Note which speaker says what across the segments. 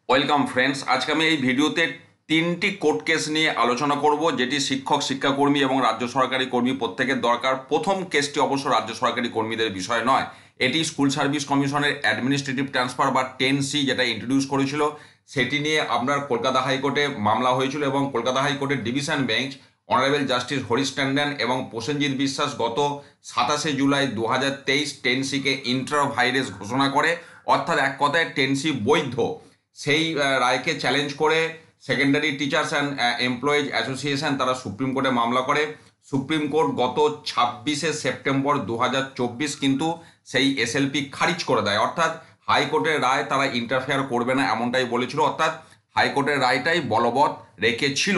Speaker 1: Welcome friends. আজকে আমি এই ভিডিওতে তিনটি কোর্ট কেস নিয়ে আলোচনা করব, যেটি শিক্ষক, শিক্ষাকর্মী এবং রাজ্য সরকারি কর্মী প্রত্যেকের দরকার। প্রথম কেসটি অবশ্য রাজ্য সরকারি কর্মীদের বিষয় নয়, এটি স্কুল সার্ভিস কমিশনের অ্যাডমিনিস্ট্রেটিভ ট্রান্সফার বা 10C যেটা ইন্ট্রোডিউস করেছিল, সেটি নিয়ে আপনার কলকাতা হাইকোর্টে মামলা হয়েছিল এবং কলকাতা হাইকোর্টের division bench honourable justice Harish Tandon এবং প্রসেনজিৎ বিশ্বাস গত 27 জুলাই 2023 10Cকে ইন্টার ভাইরেস ঘোষণা করে, অর্থাৎ এক কথায় 10C বৈধ। সেই রায়কে চ্যালেঞ্জ করে secondary teachers and employees association তারা সুপ্রিম কোর্টে মামলা করে। সুপ্রিম কোর্ট গত 26 সেপ্টেম্বর 2024 কিন্তু সেই এসএলপি খারিজ করে দেয়, অর্থাৎ হাইকোর্টের রায় তারা ইন্টারফেয়ার করবে না এমনটাই বলেছিল, অর্থাৎ হাইকোর্টের রায়টাই বলবৎ রেখেছিল।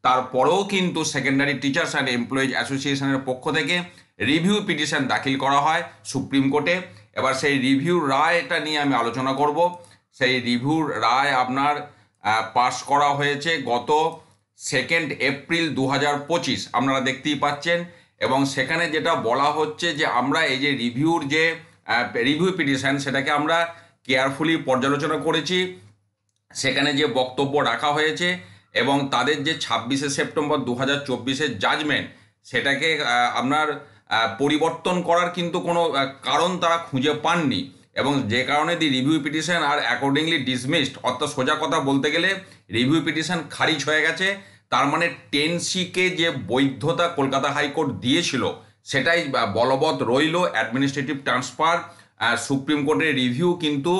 Speaker 1: তারপরেও কিন্তু সেকেন্ডারি টিচার্স অ্যান্ড এমপ্লয়িজ অ্যাসোসিয়েশনের পক্ষ থেকে রিভিউ পিটিশন দাখিল করা হয় সুপ্রিম কোর্টে। এবার সেই রিভিউ রায়টা নিয়ে আমি আলোচনা করব। সেই রিভিউর রায় আপনার পাশ করা হয়েছে গত 2 এপ্রিল 2025, আপনারা দেখতেই পাচ্ছেন। এবং সেখানে যেটা বলা হচ্ছে যে আমরা এই যে রিভিউর যে রিভিউ পিটিশন, সেটাকে আমরা কেয়ারফুলি পর্যালোচনা করেছি। সেখানে যে বক্তব্য রাখা হয়েছে এবং তাদের যে 26 সেপ্টেম্বর 2024 জাজমেন্ট, সেটাকে আপনার পরিবর্তন করার কিন্তু কোনো কারণ তারা খুঁজে পাননি, এবং যে কারণে দি রিভিউ পিটিশন আর অ্যাকর্ডিংলি ডিসমিসড, অর্থাৎ সোজা কথা বলতে গেলে রিভিউ পিটিশন খারিজ হয়ে গেছে। তার মানে 10Cকে যে বৈধতা কলকাতা হাইকোর্ট দিয়েছিল সেটাই বলবৎ রইল। অ্যাডমিনিস্ট্রেটিভ ট্রান্সফার সুপ্রিম কোর্টের রিভিউ কিন্তু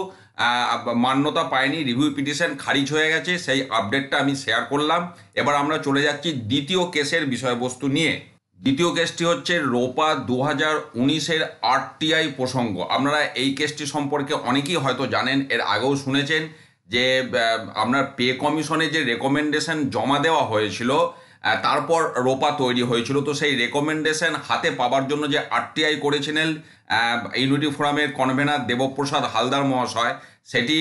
Speaker 1: মান্যতা পায়নি, রিভিউ পিটিশন খারিজ হয়ে গেছে। সেই আপডেটটা আমি শেয়ার করলাম। এবার আমরা চলে যাচ্ছি দ্বিতীয় কেসের বিষয়বস্তু নিয়ে। দ্বিতীয় কেসটি হচ্ছে রোপা 2019 আরটিআই প্রসঙ্গ। আপনারা এই কেসটি সম্পর্কে অনেকেই হয়তো জানেন, এর আগেও শুনেছেন যে আপনার পে কমিশনে যে রেকমেন্ডেশন জমা দেওয়া হয়েছিল, তারপর রোপা তৈরি হয়েছিল। তো সেই রেকমেন্ডেশন হাতে পাওয়ার জন্য যে আরটিআই করেছিলেন ইউনিটি ফোরামের কনভেনার দেবপ্রসাদ হালদার মহাশয়, সেটি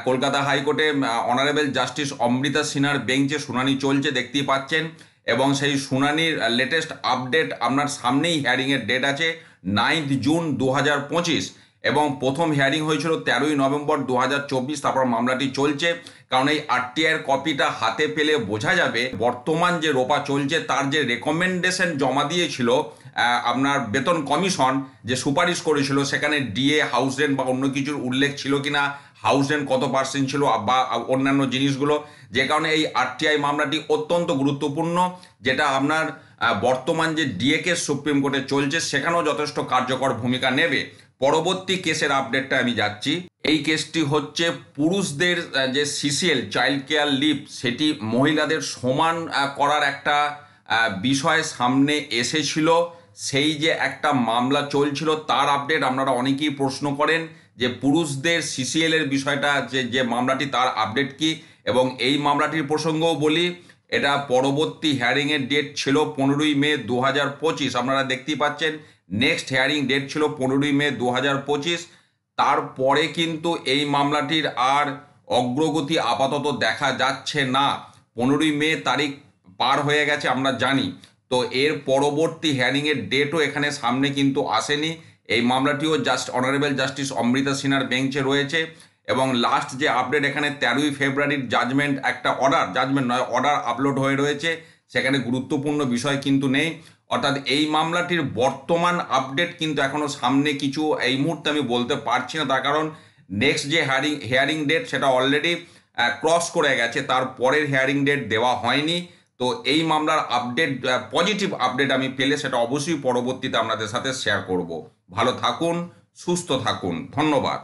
Speaker 1: কলকাতা হাইকোর্টে অনারেবল জাস্টিস অমৃতা সিনহার বেঞ্চে শুনানি চলছে, দেখতেই পাচ্ছেন। এবং সেই শুনানির লেটেস্ট আপডেট আপনার সামনেই, হিয়ারিংয়ের ডেট আছে 9 জুন 2025, এবং প্রথম হিয়ারিং হয়েছিল 13 নভেম্বর 2024। তারপর মামলাটি চলছে, কারণ এই আরটিআইয়ের কপিটা হাতে পেলে বোঝা যাবে বর্তমান যে রোপা চলছে তার যে রেকমেন্ডেশন জমা দিয়েছিল আপনার বেতন কমিশন যে সুপারিশ করেছিল, সেখানে ডিএ, হাউস রেন্ট বা অন্য কিছুর উল্লেখ ছিল কিনা, হাউস রেন্ট কত পার্সেন্ট ছিল বা অন্যান্য জিনিসগুলো, যে কারণে এই আরটিআই মামলাটি অত্যন্ত গুরুত্বপূর্ণ, যেটা আপনার বর্তমান যে ডিএ কেস সুপ্রিম কোর্টে চলছে সেখানেও যথেষ্ট কার্যকর ভূমিকা নেবে। পরবর্তী কেসের আপডেটটা আমি যাচ্ছি। এই কেসটি হচ্ছে পুরুষদের যে সিসিএল চাইল্ড কেয়ার লিভ, সেটি মহিলাদের সমান করার একটা বিষয় সামনে এসেছিল। সেই যে একটা মামলা চলছিল তার আপডেট। আপনারা অনেকেই প্রশ্ন করেন যে পুরুষদের সিসিএল এর বিষয়টা, যে মামলাটি, তার আপডেট কি। এবং এই মামলাটির প্রসঙ্গও বলি, এটা পরবর্তী হিয়ারিংয়ের ডেট ছিল 15 মে 2025। আপনারা দেখতেই পাচ্ছেন নেক্সট হিয়ারিং ডেট ছিল 15 মে 2025। তারপরে কিন্তু এই মামলাটির আর অগ্রগতি আপাতত দেখা যাচ্ছে না। 15 মে তারিখ পার হয়ে গেছে আমরা জানি। তো এর পরবর্তী হিয়ারিংয়ের ডেটও এখানে সামনে কিন্তু আসেনি। এই মামলাটিও অনারেবল জাস্টিস অমৃতা সিনহার বেঞ্চে রয়েছে। এবং লাস্ট যে আপডেট এখানে 13 ফেব্রুয়ারির জাজমেন্ট, একটা অর্ডার, জাজমেন্ট নয় অর্ডার আপলোড হয়ে রয়েছে, সেখানে গুরুত্বপূর্ণ বিষয় কিন্তু নেই। অর্থাৎ এই মামলাটির বর্তমান আপডেট কিন্তু এখনও সামনে কিছু এই মুহূর্তে আমি বলতে পারছি না, তার কারণ নেক্সট যে হিয়ারিং ডেট সেটা অলরেডি ক্রস করে গেছে, তার পরের হিয়ারিং ডেট দেওয়া হয়নি। তো এই মামলার আপডেট, পজিটিভ আপডেট আমি পেলে সেটা অবশ্যই পরবর্তীতে আপনাদের সাথে শেয়ার করব। ভালো থাকুন, সুস্থ থাকুন, ধন্যবাদ।